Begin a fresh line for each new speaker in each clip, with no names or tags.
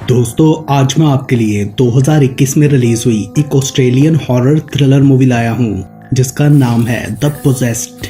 दोस्तों, आज मैं आपके लिए 2021 में रिलीज हुई एक ऑस्ट्रेलियन हॉरर थ्रिलर मूवी लाया हूँ जिसका नाम है द पोजेस्ड।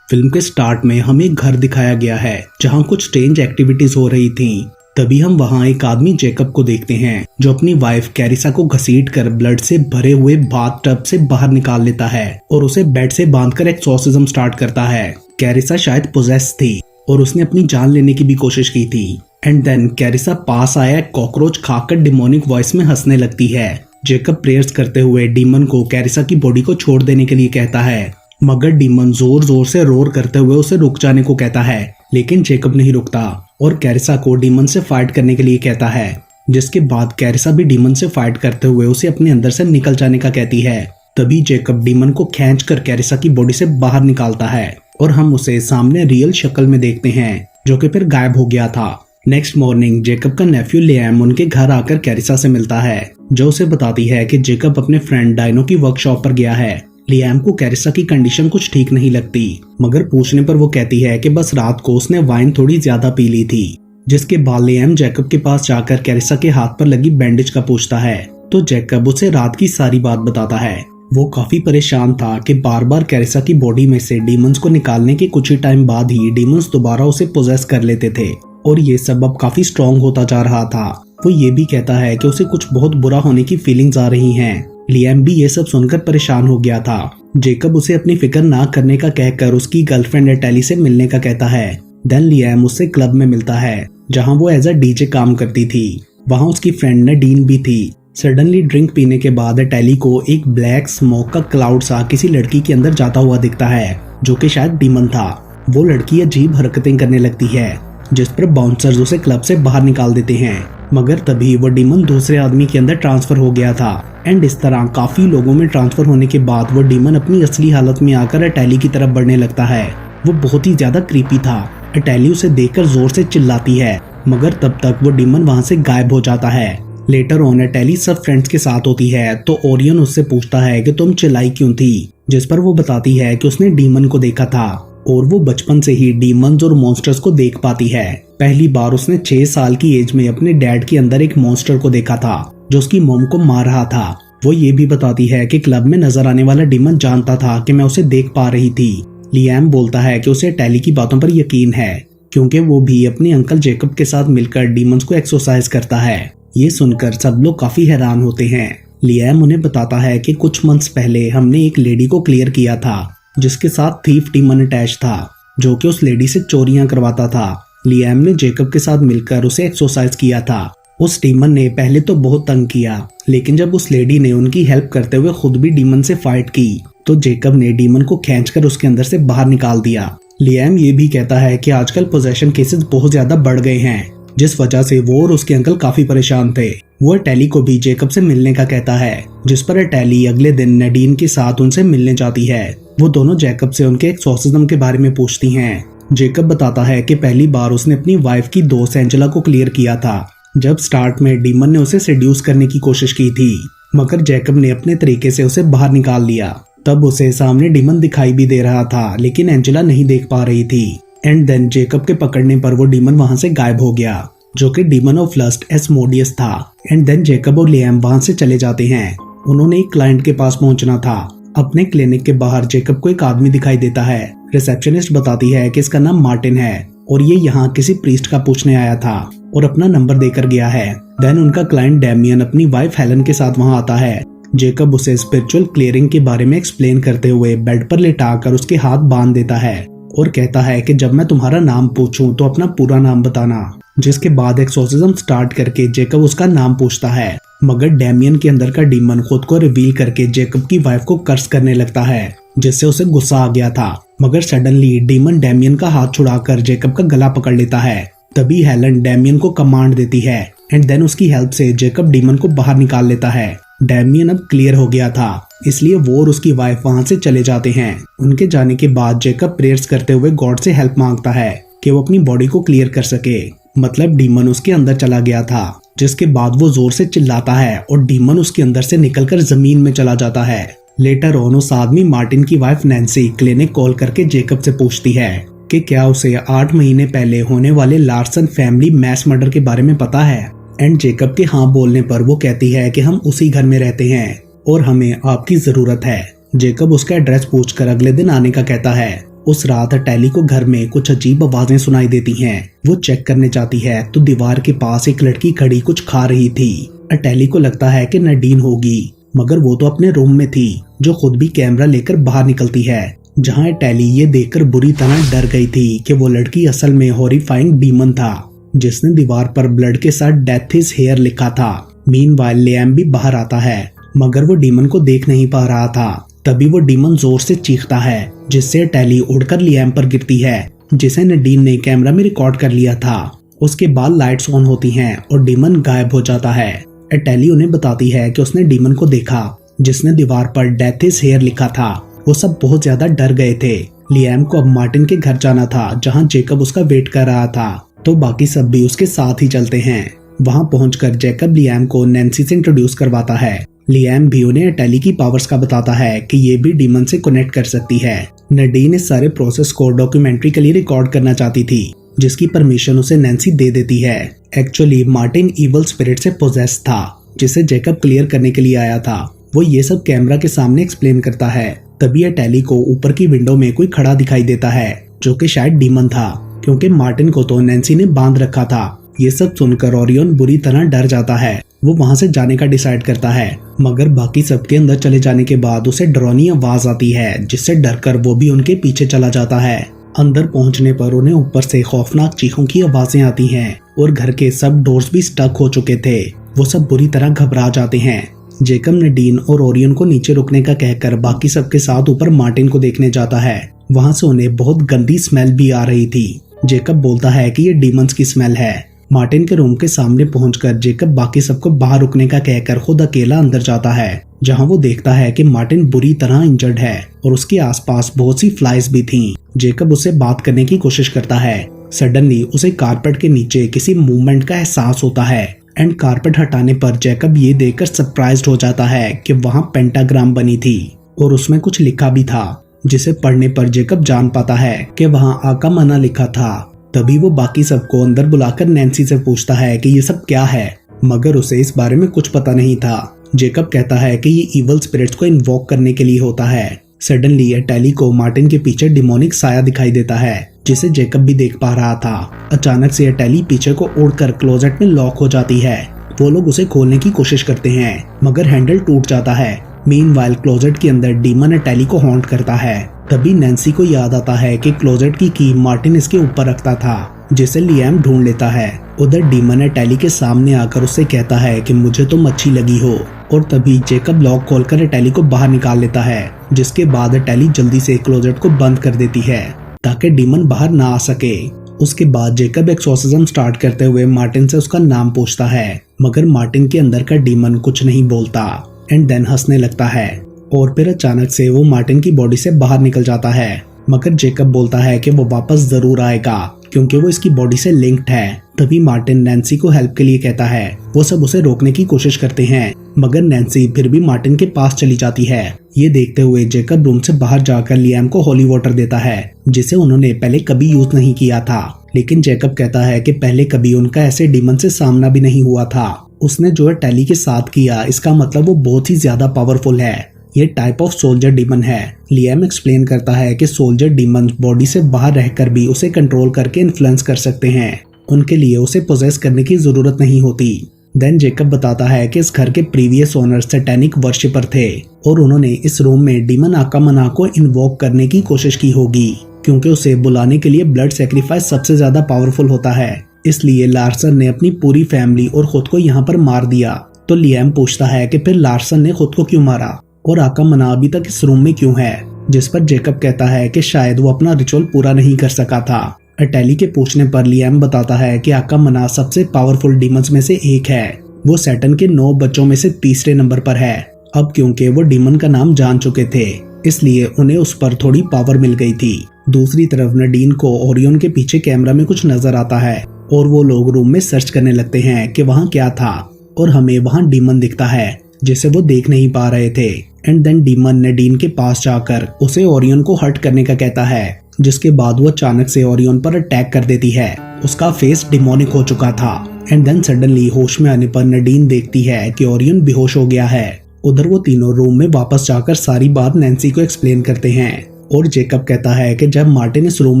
फिल्म के स्टार्ट में हमें एक घर दिखाया गया है जहाँ कुछ स्ट्रेंज एक्टिविटीज हो रही थी। तभी हम वहाँ एक आदमी जेकब को देखते हैं जो अपनी वाइफ कैरिसा को घसीट कर ब्लड से भरे हुए बाथ टब से बाहर निकाल लेता है और उसे बेड से बांधकर एक्सॉर्सिज्म स्टार्ट करता है। कैरिसा शायद पोजेस थी और उसने अपनी जान लेने की भी कोशिश की थी। एंड देन कैरिसा पास आया कॉकरोच खाकर डिमोनिक वॉइस में हंसने लगती है। जेकब प्रेयर्स करते हुए डीमन को कैरिसा की बॉडी को छोड़ देने के लिए कहता है, मगर डीमन जोर जोर से रोर करते हुए उसे रुक जाने को कहता है, लेकिन जेकब नहीं रुकता और कैरिसा को डीमन से फाइट करने के लिए कहता है। जिसके बाद कैरिसा भी डीमन से फाइट करते हुए उसे अपने अंदर से निकल जाने का कहती है। तभी जेकब डीमन को खींचकर कैरिसा की बॉडी से बाहर निकालता है और हम उसे सामने रियल शक्ल में देखते हैं जो कि फिर गायब हो गया था। नेक्स्ट मॉर्निंग जेकब का नेफ्यू लियाम उनके घर आकर कैरिसा से मिलता है जो उसे बताती है कि जेकब अपने फ्रेंड डायनो की वर्कशॉप पर गया है। लियाम को कैरिसा की कंडीशन कुछ ठीक नहीं लगती, मगर पूछने पर वो कहती है कि बस रात को उसने वाइन थोड़ी ज्यादा पी ली थी। जिसके बाद लियाम जेकब के पास जाकर कैरिसा के हाथ पर लगी बैंडेज का पूछता है तो जेकब उसे रात की सारी बात बताता है। वो काफी परेशान था कि बार बार कैरिसा की बॉडी में से डीमंस को निकालने के कुछ ही टाइम बाद ही डीमंस दोबारा उसे पोजेस कर लेते थे और ये सब अब काफी स्ट्रॉन्ग होता जा रहा था। वो ये भी कहता है कि उसे कुछ बहुत बुरा होने की फीलिंग्स आ रही हैं। लियाम भी ये सब सुनकर परेशान हो गया था। जेकब उसे अपनी फिक्र ना करने का कहकर उसकी गर्लफ्रेंड एटेली से मिलने का कहता है। देन लियाम उससे क्लब में मिलता है जहां वो एज अ डीजे काम करती थी। वहां उसकी फ्रेंड नडीन भी थी। सडनली ड्रिंक पीने के बाद एटेली को एक ब्लैक स्मोक का क्लाउड सा किसी लड़की के अंदर जाता हुआ दिखता है जो कि शायद डीमन था। वो लड़की अजीब हरकतें करने लगती है जिस पर बाउंसर्स उसे क्लब से बाहर निकाल देते हैं, मगर तभी वो डीमन दूसरे आदमी के अंदर ट्रांसफर हो गया था। एंड इस तरह काफी लोगों में ट्रांसफर होने के बाद वो डीमन अपनी असली हालत में आकर एटेली की तरफ बढ़ने लगता है। वो बहुत ही ज्यादा क्रीपी था। एटेली उसे देखकर जोर से चिल्लाती है, मगर तब तक वो डीमन वहाँ से गायब हो जाता है। लेटर ऑन एटेली सब फ्रेंड्स के साथ होती है तो ओरियन उससे पूछता है कि तुम चिल्लाई क्यों थी, जिस पर वो बताती है कि उसने डीमन को देखा था और वो बचपन से ही डीमंस और मॉन्स्टर्स को देख पाती है। पहली बार उसने 6 साल की एज में अपने डैड के अंदर एक मॉन्स्टर को देखा था जो उसकी मॉम को मार रहा था। वो ये भी बताती है कि क्लब में नजर आने वाला डीमन जानता था कि मैं उसे देख पा रही थी। लियाम बोलता है कि उसे एटेली की बातों पर यकीन है क्योंकि वो भी अपने अंकल जेकब के साथ मिलकर डीमंस को एक्सरसाइज करता है। ये सुनकर सब लोग काफी हैरान होते हैं। लियाम उन्हें बताता है कि कुछ मंथ्स पहले हमने एक लेडी को क्लियर किया था जिसके साथ थीफ डीमन अटैच था जो कि उस लेडी से चोरियां करवाता था। लियाम ने जेकब के साथ मिलकर उसे एक्सरसाइज किया था। उस डीमन ने पहले तो बहुत तंग किया, लेकिन जब उस लेडी ने उनकी हेल्प करते हुए खुद भी डीमन से फाइट की तो जेकब ने डीमन को खींचकर उसके अंदर से बाहर निकाल दिया। लियाम ये भी कहता है कि आजकल पोजेशन केसेस बहुत ज्यादा बढ़ गए हैं जिस वजह से वो और उसके अंकल काफी परेशान थे। वो एटेली को भी जेकब से मिलने का कहता है, जिस पर एटेली अगले दिन नडीन के साथ उनसे मिलने जाती है। वो दोनों जेकब से उनके एक्सॉर्सिज्म के बारे में पूछती हैं। जेकब बताता है कि पहली बार उसने अपनी वाइफ की दोस्त एंजेला को क्लियर किया था जब स्टार्ट में डीमन ने उसे सेड्यूस करने की कोशिश की थी, मगर जेकब ने अपने तरीके से उसे बाहर निकाल लिया। तब उसे सामने डीमन दिखाई भी दे रहा था लेकिन एंजेला नहीं देख पा रही थी। एंड देन जेकब के पकड़ने पर वो डीमन वहां से गायब हो गया जो कि डीमन ऑफ लस्ट एस्मोडियस था। एंड देन जेकब और लियाम वहां से चले जाते हैं। उन्होंने एक क्लाइंट के पास पहुंचना था। अपने क्लिनिक के बाहर जेकब को एक आदमी दिखाई देता है। रिसेप्शनिस्ट बताती है कि इसका नाम मार्टिन है और ये यहाँ किसी प्रीस्ट का पूछने आया था और अपना नंबर देकर गया है। देन उनका क्लाइंट डैमियन अपनी वाइफ हेलन के साथ वहाँ आता है। जेकब उसे स्पिरिचुअल क्लियरिंग के बारे में एक्सप्लेन करते हुए बेड पर लेटाकर उसके हाथ बांध देता है और कहता है कि जब मैं तुम्हारा नाम पूछूं तो अपना पूरा नाम बताना। जिसके बाद एक्सॉर्सिज्म स्टार्ट करके जेकब उसका नाम पूछता है, मगर डैमियन के अंदर का डीमन खुद को रिवील करके जेकब की वाइफ को कर्स करने लगता है जिससे उसे गुस्सा आ गया था। मगर सडनली डीमन डैमियन का हाथ छुड़ाकर जेकब का गला पकड़ लेता है। तभी हेलन डैमियन को कमांड देती है एंड देन उसकी हेल्प से जेकब डीमन को बाहर निकाल लेता है। डैमियन अब क्लियर हो गया था इसलिए वो और उसकी वाइफ वहां से चले जाते हैं। उनके जाने के बाद जेकब प्रेयर्स करते हुए गॉड से हेल्प मांगता है कि वो अपनी बॉडी को क्लियर कर सके। मतलब डीमन उसके अंदर चला गया था, जिसके बाद वो जोर से चिल्लाता है और डीमन उसके अंदर से निकलकर जमीन में चला जाता है। लेटर ऑन उस आदमी मार्टिन की वाइफ नैन्सी क्लिनिक कॉल करके जेकब से पूछती है कि क्या उसे 8 महीने पहले होने वाले लार्सन फैमिली मैस मर्डर के बारे में पता है। एंड जेकब के हाँ बोलने पर वो कहती है कि हम उसी घर में रहते हैं और हमें आपकी जरूरत है। जेकब उसका एड्रेस पूछकर अगले दिन आने का कहता है। उस रात टैली को घर में कुछ अजीब आवाजें सुनाई देती हैं। वो चेक करने जाती है तो दीवार के पास एक लड़की खड़ी कुछ खा रही थी। टैली को लगता है कि नडीन होगी, मगर वो तो अपने रूम में थी, जो खुद भी कैमरा लेकर बाहर निकलती है, जहां टैली ये देखकर बुरी तरह डर गई थी कि वो लड़की असल में हॉरिफाइंग डीमन था, जिसने दीवार पर ब्लड के साथ डेथ इज हेयर लिखा था। मीनवाइल लियाम भी बाहर आता है, मगर वो डीमन को देख नहीं पा रहा था। तभी वो डीमन जोर से चीखता है, जिससे टैली उड़कर लियाम पर गिरती है, जिसे नडीन ने कैमरा में रिकॉर्ड कर लिया था। उसके बाद लाइट्स ऑन होती हैं और डीमन गायब हो जाता है। टैली उन्हें बताती है कि उसने डीमन को देखा, जिसने दीवार पर डेथ इज हेयर लिखा था। वो सब बहुत ज्यादा डर गए थे। लियाम को अब मार्टिन के घर जाना था, जहाँ जेकब उसका वेट कर रहा था, तो बाकी सब भी उसके साथ ही चलते हैं। वहाँ पहुंचकर जेकब लियाम को नैन्सी से इंट्रोड्यूस करवाता है। लियाम भी उन्हें टैली की पावर्स का बताता है कि ये भी डीमन से कनेक्ट कर सकती है। नडीन इस सारे प्रोसेस को डॉक्यूमेंट्री के लिए रिकॉर्ड करना चाहती थी, जिसकी परमिशन उसे नैन्सी दे देती है। एक्चुअली मार्टिन इवल स्पिरिट से पोजेस था, जिसे जेकब क्लियर करने के लिए आया था। वो ये सब कैमरा के सामने एक्सप्लेन करता है। तभी टैली को ऊपर की विंडो में कोई खड़ा दिखाई देता है, जो कि शायद डीमन था, क्योंकि मार्टिन को तो नैन्सी ने बांध रखा था। ये सब सुनकर ओरियन बुरी तरह डर जाता है। वो वहाँ से जाने का डिसाइड करता है, मगर बाकी सबके अंदर चले जाने के बाद उसे डरावनी आवाज आती है, जिससे डरकर वो भी उनके पीछे चला जाता है। अंदर पहुंचने पर उन्हें ऊपर से खौफनाक चीखों की आवाजें आती हैं और घर के सब डोर्स भी स्टक हो चुके थे। वो सब बुरी तरह घबरा जाते हैं। जेकब नडीन और ओरियन को नीचे रुकने का कहकर बाकी सबके साथ ऊपर मार्टिन को देखने जाता है। वहाँ से उन्हें बहुत गंदी स्मेल भी आ रही थी। जेकब बोलता है कि ये डीमंस की स्मेल है। मार्टिन के रूम के सामने पहुंचकर जेकब बाकी सबको बाहर रुकने का कहकर खुद अकेला अंदर जाता है, जहां वो देखता है कि मार्टिन बुरी तरह इंजर्ड है और उसके आसपास बहुत सी फ्लाइज भी थीं। जेकब उससे बात करने की कोशिश करता है। सडनली उसे कारपेट के नीचे किसी मूवमेंट का एहसास होता है एंड कारपेट हटाने पर जेकब ये देखकर सरप्राइज्ड हो जाता है कि वहाँ पेंटाग्राम बनी थी और उसमें कुछ लिखा भी था, जिसे पढ़ने पर जेकब जान पाता है कि वहाँ आका मना लिखा था। तभी वो बाकी सबको अंदर बुलाकर नैन्सी से पूछता है कि ये सब क्या है, मगर उसे इस बारे में कुछ पता नहीं था। जेकब कहता है कि ये इवल स्पिरिट्स को इन्वोक करने के लिए होता है। सडनली टैली को मार्टिन के पीछे डिमोनिक साया दिखाई देता है, जिसे जेकब भी देख पा रहा था। अचानक से टैली पीछे को उड़कर क्लोजेट में लॉक हो जाती है। वो लोग उसे खोलने की कोशिश करते हैं, मगर हैंडल टूट जाता है। मीनवाइल क्लोजेट के अंदर डीमन टैली को हॉन्ट करता है। तभी नैन्सी को याद आता है कि क्लोजेट की मार्टिन इसके ऊपर रखता था, जिसे लियाम ढूंढ लेता है। उधर डीमन टैली के सामने आकर उससे कहता है कि मुझे तुम अच्छी लगी हो, और तभी जेकब लॉक खोलकर टैली को बाहर निकाल लेता है, जिसके बाद टैली जल्दी से क्लोजेट को बंद कर देती है ताकि डीमन बाहर ना आ सके। उसके बाद जेकब एक्सोर्सिज्म स्टार्ट करते हुए मार्टिन से उसका नाम पूछता है, मगर मार्टिन के अंदर का डीमन कुछ नहीं बोलता एंड देन हंसने लगता है, और फिर अचानक से वो मार्टिन की बॉडी से बाहर निकल जाता है। मगर जेकब बोलता है कि वो वापस जरूर आएगा, क्योंकि वो इसकी बॉडी से लिंक्ड है। तभी मार्टिन नैन्सी को हेल्प के लिए कहता है। वो सब उसे रोकने की कोशिश करते हैं, मगर नैन्सी फिर भी मार्टिन के पास चली जाती है। ये देखते हुए जेकब रूम से बाहर जाकर लियाम को होली वाटर देता है, जिसे उन्होंने पहले कभी यूज नहीं किया था। लेकिन जेकब कहता है कि पहले कभी उनका ऐसे डीमन से सामना भी नहीं हुआ था। उसने जो टैली के साथ किया, इसका मतलब वो बहुत ही ज्यादा पावरफुल है। ये टाइप ऑफ सोल्जर डीमन है। लियाम एक्सप्लेन करता है कि सोल्जर डीमन बॉडी से बाहर रहकर भी उसे कंट्रोल करके इन्फ्लुएंस कर सकते हैं। उनके लिए उसे पोजेस करने की जरूरत नहीं होती। देन जेकब बताता है कि इस घर के प्रीवियस ओनर सैटेनिक वर्शिपर थे और उन्होंने इस रूम में डीमन आकामना को इन्वोक करने की कोशिश की होगी, क्योंकि उसे बुलाने के लिए ब्लड सेक्रीफाइस सबसे ज्यादा पावरफुल होता है। इसलिए लार्सन ने अपनी पूरी फैमिली और खुद को यहाँ पर मार दिया। तो लियाम पूछता है कि फिर लार्सन ने खुद को क्यों मारा और आकामना अभी तक इस रूम में क्यों है, जिस पर जेकब कहता है कि शायद वो अपना रिचुअल पूरा नहीं कर सका था। टैली के पूछने पर लियाम बताता है कि आकामना सबसे पावरफुल डीमंस में से एक है। वो सैटर्न के 9 बच्चों में से तीसरे नंबर पर है। अब क्योंकि वो डीमन का नाम जान चुके थे, इसलिए उन्हें उस पर थोड़ी पावर मिल गई थी। दूसरी तरफ नडीन को ओरियन के पीछे कैमरा में कुछ नजर आता है और वो लोग रूम में सर्च करने लगते हैं कि वहाँ क्या था, और हमें वहाँ डीमन दिखता है जिसे वो देख नहीं पा रहे थे। एंड देन डीमन नडीन के पास जाकर उसे ओरियन को हर्ट करने का कहता है, जिसके बाद वो अचानक से ओरियन पर अटैक कर देती है। उसका फेस डिमोनिक हो चुका था। एंड देन सडनली होश में आने पर नडीन देखती है कि ओरियन बेहोश हो गया है। उधर वो तीनों रूम में वापस जाकर सारी बात नैन्सी को एक्सप्लेन करते हैं और जेकब कहता है कि जब मार्टिन इस रूम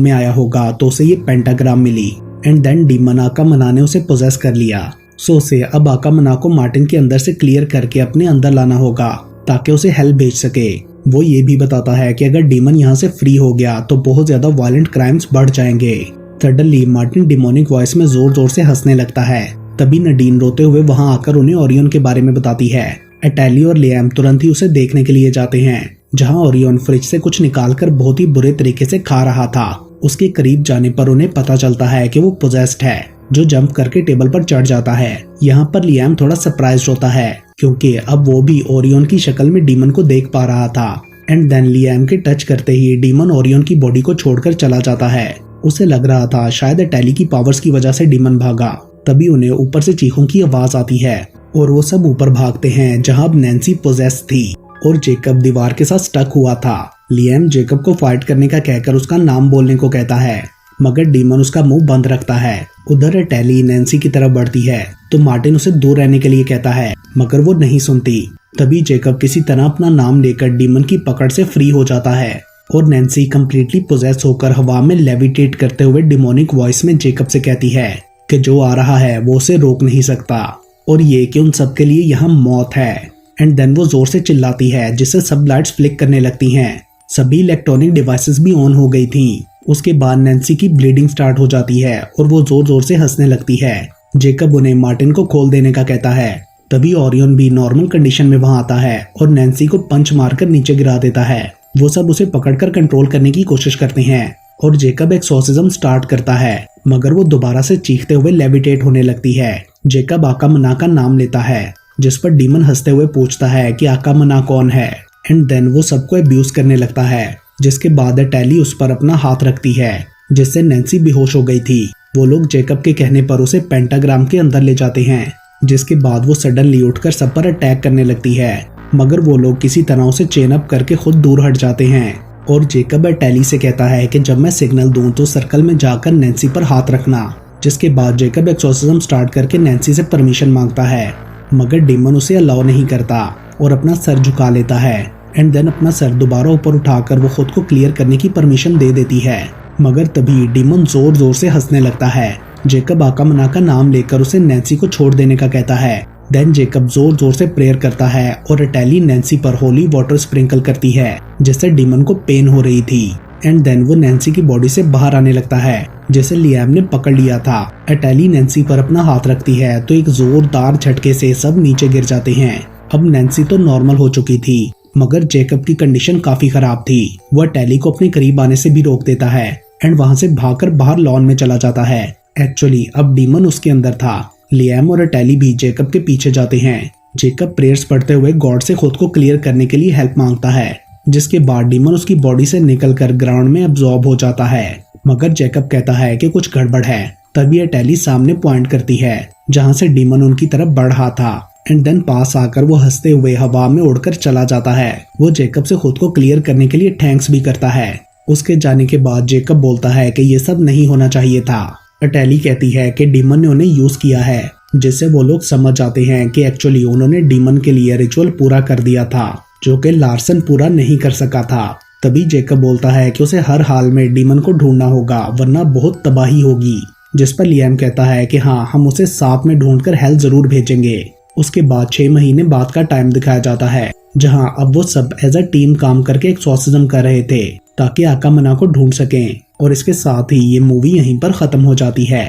में आया होगा तो उसे ये पेंटाग्राम मिली। एंड देन डीमन आकामना ने उसे पोजेस कर लिया। सो उसे अब आकामना को मार्टिन के अंदर से क्लियर करके अपने अंदर लाना होगा ताकि उसे हेल्प भेज सके। वो ये भी बताता है कि अगर डीमन यहाँ से फ्री हो गया तो बहुत ज्यादा वायलेंट क्राइम्स बढ़ जाएंगे। सडनली मार्टिन डिमोनिक वॉइस में जोर जोर से हंसने लगता है। तभी नडीन रोते हुए वहाँ आकर उन्हें ओरियन के बारे में बताती है। एटैली और लियाम तुरंत ही उसे देखने के लिए जाते हैं, जहाँ ओरियन फ्रिज से कुछ निकालकर बहुत ही बुरे तरीके से खा रहा था। उसके करीब जाने पर उन्हें पता चलता है कि वो पोजेस्ड है, जो जंप करके टेबल पर चढ़ जाता है। यहाँ पर लियाम थोड़ा सरप्राइज होता है क्योंकि अब वो भी ओरियन की शक्ल में डीमन को देख पा रहा था। एंड देन लियाम के टच करते ही डीमन ओरियन की बॉडी को छोड़कर चला जाता है। उसे लग रहा था शायद एटैली की पावर्स की वजह से डीमन भागा। तभी उन्हें ऊपर से चीखों की आवाज आती है और वो सब ऊपर भागते हैं, जहाँ अब नैन्सी पोजेस थी और जेकब दीवार के साथ स्टक हुआ था। लियाम जेकब को फाइट करने का कहकर उसका नाम बोलने को कहता है, मगर डीमन उसका मुंह बंद रखता है। उधर एटैली नैन्सी की तरफ बढ़ती है तो मार्टिन उसे दूर रहने के लिए कहता है, मगर वो नहीं सुनती। तभी जेकब किसी तरह अपना नाम लेकर डीमन की पकड़ से फ्री हो जाता है और नैन्सी कंप्लीटली पोजेस होकर हवा में लेविटेट करते हुए डिमोनिक वॉइस में जेकब से कहती है कि जो आ रहा है वो उसे रोक नहीं सकता और ये कि उन सबके लिए यहाँ मौत है। एंड देन वो जोर से चिल्लाती है, जिससे सब लाइट्स फ्लिक करने लगती हैं। सभी इलेक्ट्रॉनिक डिवाइसेस भी ऑन हो गई थीं। उसके बाद नैन्सी की ब्लीडिंग स्टार्ट हो जाती है और वो जोर जोर से हंसने लगती है। जेकब उन्हें मार्टिन को खोल देने का कहता है। तभी ओरियन भी नॉर्मल कंडीशन में वहां आता है और नैन्सी को पंच मारकर नीचे गिरा देता है। वो सब उसे पकड़कर कंट्रोल करने की कोशिश करते हैं और जेकब एक्सोर्सिज्म स्टार्ट करता है, मगर वो दोबारा से चीखते हुए लेविटेट होने लगती है। जेकब आकामना का नाम लेता है, जिस पर डीमन हंसते हुए पूछता है कि आकामना कौन है। एंड देन वो सबको अब्यूज करने लगता है, जिसके बाद एटैली उस पर अपना हाथ रखती है, जिससे नैन्सी बेहोश हो गई थी। वो लोग जेकब के कहने पर उसे पेंटाग्राम के अंदर ले जाते हैं, जिसके बाद वो सडनली उठकर सब पर अटैक करने लगती है, मगर वो लोग किसी तरह उसे चेन अप करके खुद दूर हट जाते हैं। और जेकब एटैली से कहता है कि जब मैं सिग्नल दूं तो सर्कल में जाकर नैन्सी पर हाथ रखना। जिसके बाद जेकब एक्सोर्सिज्म स्टार्ट करके नैन्सी से परमिशन मांगता है, मगर डीमन उसे अलाउ नहीं करता और अपना सर झुका लेता है। एंड देन अपना सर दोबारा ऊपर उठाकर वो खुद को क्लियर करने की परमिशन दे देती है, मगर तभी डीमन जोर जोर से हंसने लगता है। जेकब आकामना का नाम लेकर उसे नैन्सी को छोड़ देने का कहता है। देन जेकब जोर जोर से प्रेयर करता है और एटैली नैन्सी पर होली वाटर स्प्रिंकल करती है, जिससे डीमन को पेन हो रही थी। एंड देन वो नैन्सी की बॉडी से बाहर आने लगता है, जैसे लियाम ने पकड़ लिया था। एटैली नैन्सी पर अपना हाथ रखती है तो एक जोरदार झटके से सब नीचे गिर जाते हैं। अब नैन्सी तो नॉर्मल हो चुकी थी, मगर जेकब की कंडीशन काफी खराब थी। वह एटैली को अपने करीब आने से भी रोक देता है एंड वहां से भागकर बाहर लॉन में चला जाता है। एक्चुअली अब डीमन उसके अंदर था। लियाम और एटैली भी जेकब के पीछे जाते हैं। जेकब प्रेयर्स पढ़ते हुए गॉड से खुद को क्लियर करने के लिए हेल्प मांगता है, जिसके बाद डीमन उसकी बॉडी से निकलकर ग्राउंड में अब्सॉर्ब हो जाता है, मगर जेकब कहता है कि कुछ गड़बड़ है। तभी एटैली सामने पॉइंट करती है, जहां से डीमन उनकी तरफ बढ़ रहा था। एंड देन पास आकर वो हंसते हुए हवा में उड़कर चला जाता है। वो जेकब से खुद को क्लियर करने के लिए थैंक्स भी करता है। उसके जाने के बाद जेकब बोलता है कि ये सब नहीं होना चाहिए था। एटैली कहती है कि डीमन ने उन्हें यूज किया है, जिससे वो लोग समझ जाते हैं कि एक्चुअली उन्होंने डीमन के लिए रिचुअल पूरा कर दिया था, जो कि लार्सन पूरा नहीं कर सका था। तभी जेकब बोलता है कि उसे हर हाल में डीमन को ढूंढना होगा, वरना बहुत तबाही होगी। जिस पर लियाम कहता है कि हाँ, हम उसे साथ में ढूंढकर हेल जरूर भेजेंगे। उसके बाद 6 महीने बाद का टाइम दिखाया जाता है, जहाँ अब वो सब एज अ टीम काम करके एक्सोर्सिज्म कर रहे थे ताकि आकामना को ढूंढ सकें। और इसके साथ ही ये मूवी यहीं पर खत्म हो जाती है।